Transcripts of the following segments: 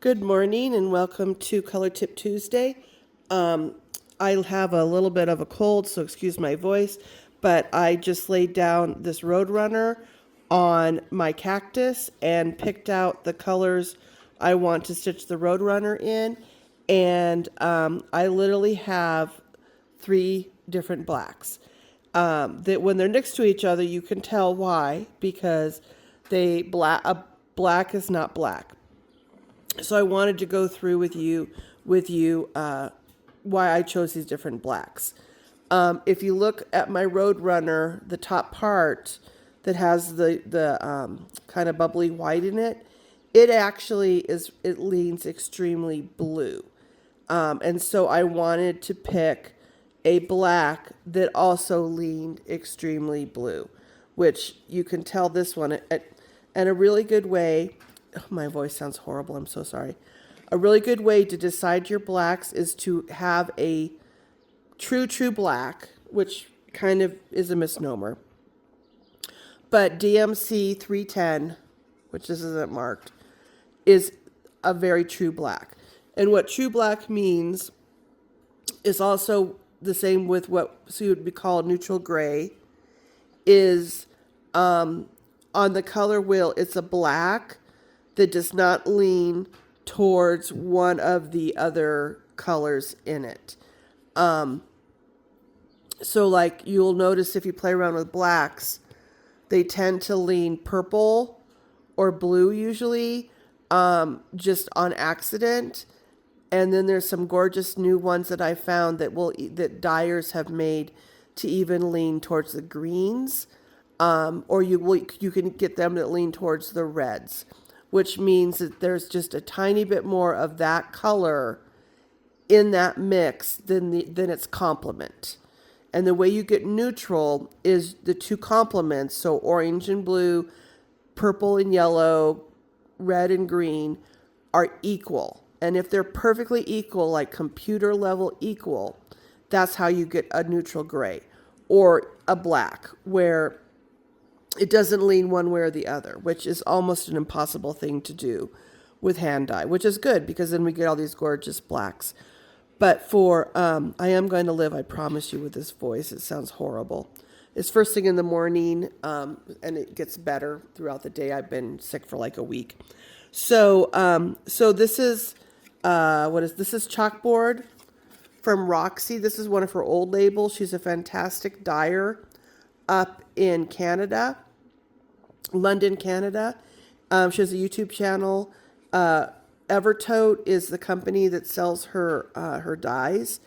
Good morning and welcome to Color Tip Tuesday. I have a little bit of a cold, so excuse my voice, but I just laid down this Roadrunner on my cactus and picked out the colors I want to stitch the Roadrunner in. And I literally have 3 different blacks. That when they're next to each other, you can tell why, because black is not black. So I wanted to go through with you why I chose these different blacks. If you look at my Roadrunner, the top part that has the kind of bubbly white in it, it leans extremely blue. And so I wanted to pick a black that also leaned extremely blue, which you can tell this one and a really good way. Oh, my voice sounds horrible. I'm so sorry. A really good way to decide your blacks is to have a true black, which kind of is a misnomer. But DMC 310, which this isn't marked, is a very true black. And what true black means is also the same with what would be called neutral gray, is on the color wheel, it's a black that does not lean towards one of the other colors in it. So like you'll notice if you play around with blacks, they tend to lean purple or blue usually, just on accident. And then there's some gorgeous new ones that I found that dyers have made to even lean towards the greens, or you can get them that lean towards the reds, which means that there's just a tiny bit more of that color in that mix than its complement. And the way you get neutral is the 2 complements, so orange and blue, purple and yellow, red and green, are equal. And if they're perfectly equal, like computer level equal, that's how you get a neutral gray or a black, where it doesn't lean one way or the other, which is almost an impossible thing to do with hand dye, which is good because then we get all these gorgeous blacks. But for, I am going to live, I promise you, with this voice. It sounds horrible. It's first thing in the morning, and it gets better throughout the day. I've been sick for like a week. So this is, this is chalkboard from Roxy. This is one of her old labels. She's a fantastic dyer up in Canada, London, Canada. She has a YouTube channel. Evertote is the company that sells her dyes,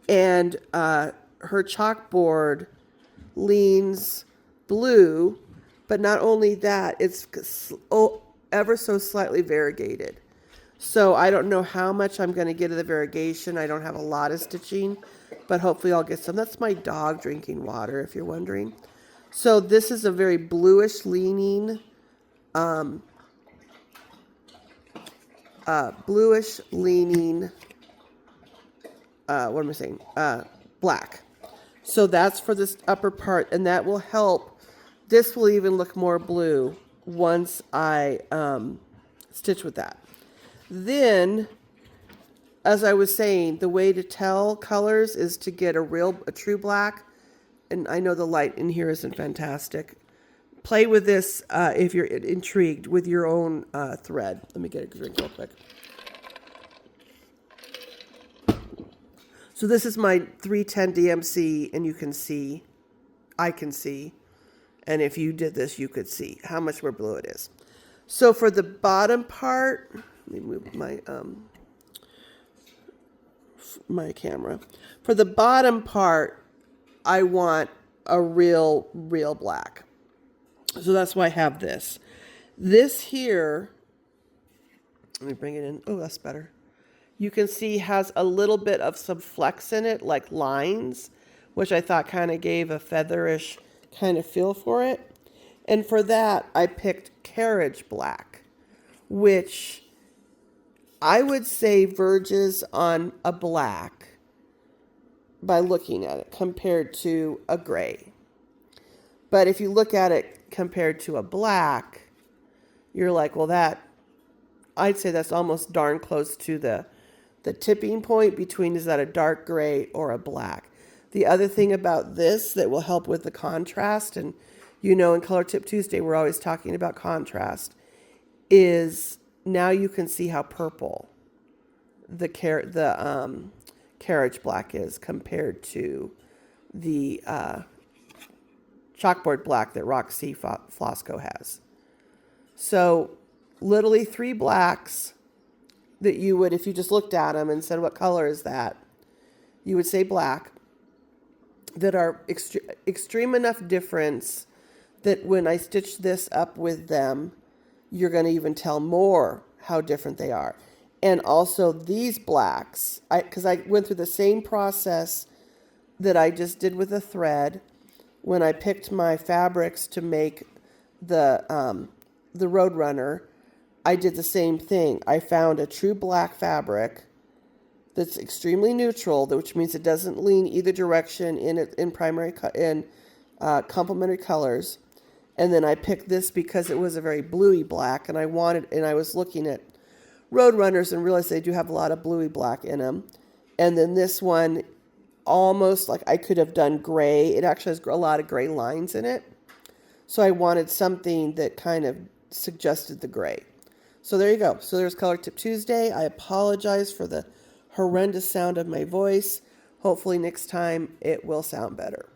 and her chalkboard leans blue, but not only that, it's ever so slightly variegated. So I don't know how much I'm going to get of the variegation. I don't have a lot of stitching, but hopefully I'll get some. That's my dog drinking water, if you're wondering. So this is a very bluish leaning, what am I saying? Black. So that's for this upper part, and that will help. This will even look more blue once I stitch with that. Then, as I was saying, the way to tell colors is to get a true black. And I know the light in here isn't fantastic. Play with this if you're intrigued with your own thread. Let me get a drink real quick. So this is my 310 DMC, and you can see, I can see, and if you did this, you could see how much more blue it is. So for the bottom part, let me move my camera. For the bottom part, I want a real black. So that's why I have this. This here, let me bring it in. Oh, that's better. You can see has a little bit of some flecks in it, like lines, which I thought kind of gave a featherish kind of feel for it. And for that, I picked carriage black, which I would say verges on a black by looking at it compared to a gray. But if you look at it compared to a black, you're like, well, that I'd say that's almost darn close to the tipping point between, is that a dark gray or a black. The other thing about this that will help with the contrast, and in Color Tip Tuesday, we're always talking about contrast, is now you can see how purple the carriage black is compared to the chalkboard black that Roxy Floss Co has. So literally 3 blacks that you would, if you just looked at them and said, what color is that? You would say black, that are extreme enough difference that when I stitch this up with them, you're going to even tell more how different they are. And also these blacks, because I went through the same process that I just did with the thread when I picked my fabrics to make the Roadrunner. I did the same thing. I found a true black fabric that's extremely neutral, which means it doesn't lean either direction in complementary colors. And then I picked this because it was a very bluey black, and I was looking at Roadrunners and realized they do have a lot of bluey black in them. And then this one, almost like I could have done gray. It actually has a lot of gray lines in it. So I wanted something that kind of suggested the gray. So there you go. So there's Color Tip Tuesday. I apologize for the horrendous sound of my voice. Hopefully next time it will sound better.